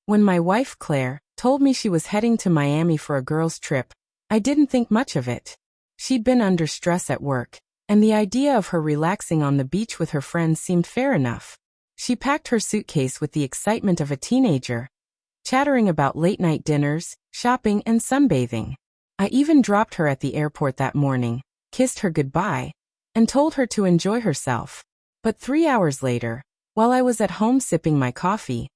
When my wife Claire told me she was heading to Miami for a girls' trip, I didn't think much of it. She'd been under stress at work, and the idea of her relaxing on the beach with her friends seemed fair enough. She packed her suitcase with the excitement of a teenager, chattering about late-night dinners, shopping, and sunbathing. I even dropped her at the airport that morning, kissed her goodbye, and told her to enjoy herself. But 3 hours later, while I was at home sipping my coffee,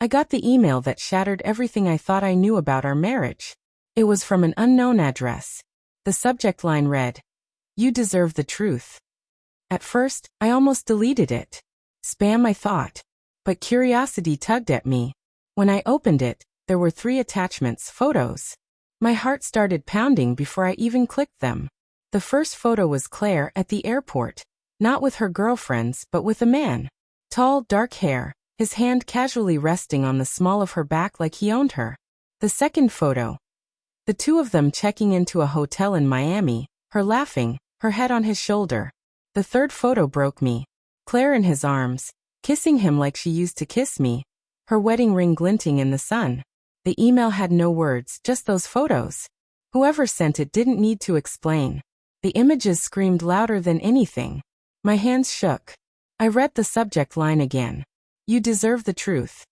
I got the email that shattered everything I thought I knew about our marriage. It was from an unknown address. The subject line read, "You deserve the truth." At first, I almost deleted it. Spam, I thought. But curiosity tugged at me. When I opened it, there were 3 attachments, photos. My heart started pounding before I even clicked them. The first photo was Claire at the airport, not with her girlfriends but with a man. Tall, dark hair, his hand casually resting on the small of her back like he owned her. The second photo, the two of them checking into a hotel in Miami, her laughing, her head on his shoulder. The third photo broke me. Claire in his arms, kissing him like she used to kiss me, her wedding ring glinting in the sun. The email had no words, just those photos. Whoever sent it didn't need to explain. The images screamed louder than anything. My hands shook. I read the subject line again. You deserve the truth.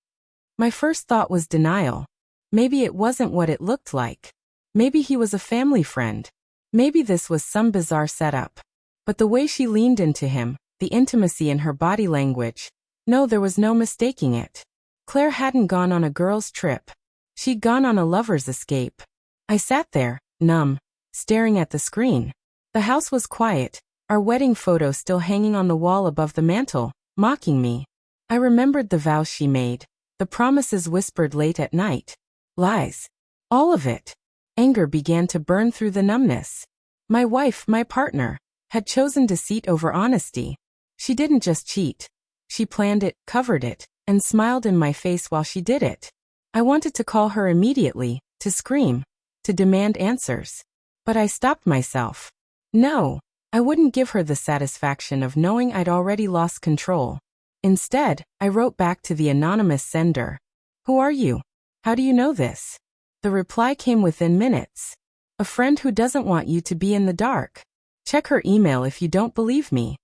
My first thought was denial. Maybe it wasn't what it looked like. Maybe he was a family friend. Maybe this was some bizarre setup. But the way she leaned into him, the intimacy in her body language. No, there was no mistaking it. Claire hadn't gone on a girls' trip. She'd gone on a lover's escape. I sat there, numb, staring at the screen. The house was quiet, our wedding photo still hanging on the wall above the mantel, mocking me. I remembered the vows she made, the promises whispered late at night. Lies. All of it. Anger began to burn through the numbness. My wife, my partner, had chosen deceit over honesty. She didn't just cheat. She planned it, covered it, and smiled in my face while she did it. I wanted to call her immediately, to scream, to demand answers. But I stopped myself. No, I wouldn't give her the satisfaction of knowing I'd already lost control. Instead, I wrote back to the anonymous sender. Who are you? How do you know this? The reply came within minutes. A friend who doesn't want you to be in the dark. Check her email if you don't believe me.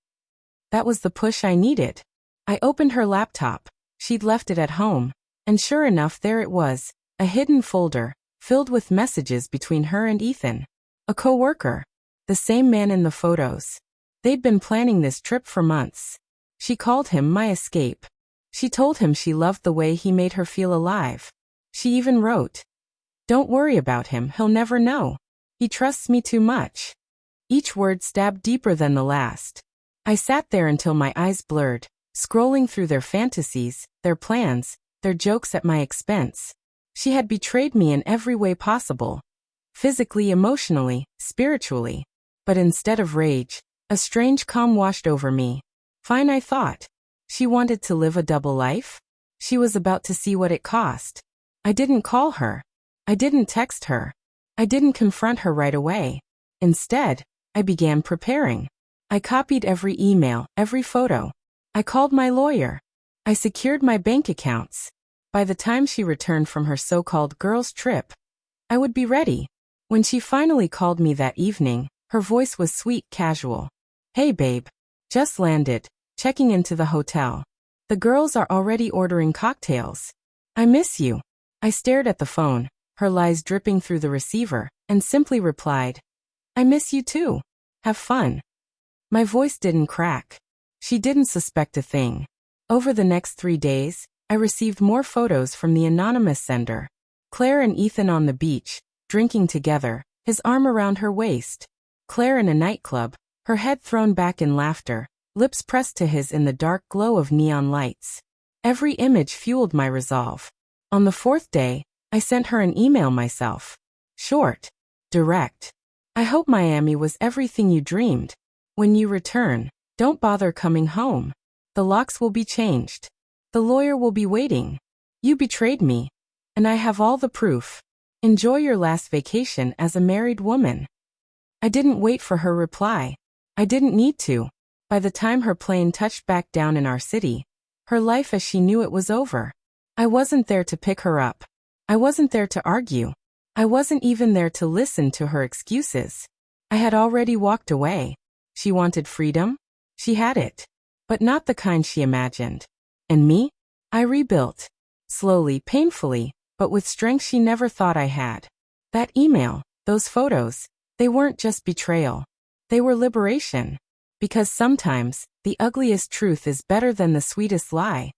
That was the push I needed. I opened her laptop. She'd left it at home. And sure enough, there it was, a hidden folder, filled with messages between her and Ethan. A co-worker. The same man in the photos. They'd been planning this trip for months. She called him my escape. She told him she loved the way he made her feel alive. She even wrote, "Don't worry about him, he'll never know. He trusts me too much." Each word stabbed deeper than the last. I sat there until my eyes blurred, scrolling through their fantasies, their plans, their jokes at my expense. She had betrayed me in every way possible. Physically, emotionally, spiritually. But instead of rage, a strange calm washed over me. Fine, I thought. She wanted to live a double life? She was about to see what it cost. I didn't call her. I didn't text her. I didn't confront her right away. Instead, I began preparing. I copied every email, every photo. I called my lawyer. I secured my bank accounts. By the time she returned from her so-called girls' trip, I would be ready. When she finally called me that evening, her voice was sweet, casual. "Hey babe. Just landed, checking into the hotel. The girls are already ordering cocktails. I miss you." I stared at the phone, her lies dripping through the receiver, and simply replied, "I miss you too. Have fun." My voice didn't crack. She didn't suspect a thing. Over the next 3 days, I received more photos from the anonymous sender. Claire and Ethan on the beach, drinking together, his arm around her waist. Claire in a nightclub, her head thrown back in laughter, lips pressed to his in the dark glow of neon lights. Every image fueled my resolve. On the 4th day, I sent her an email myself. Short. Direct. "I hope Miami was everything you dreamed. When you return, don't bother coming home. The locks will be changed. The lawyer will be waiting. You betrayed me. And I have all the proof. Enjoy your last vacation as a married woman." I didn't wait for her reply. I didn't need to. By the time her plane touched back down in our city, her life as she knew it was over. I wasn't there to pick her up. I wasn't there to argue. I wasn't even there to listen to her excuses. I had already walked away. She wanted freedom? She had it. But not the kind she imagined. And me? I rebuilt. Slowly, painfully, but with strength she never thought I had. That email, those photos, they weren't just betrayal. They were liberation. Because sometimes, the ugliest truth is better than the sweetest lie.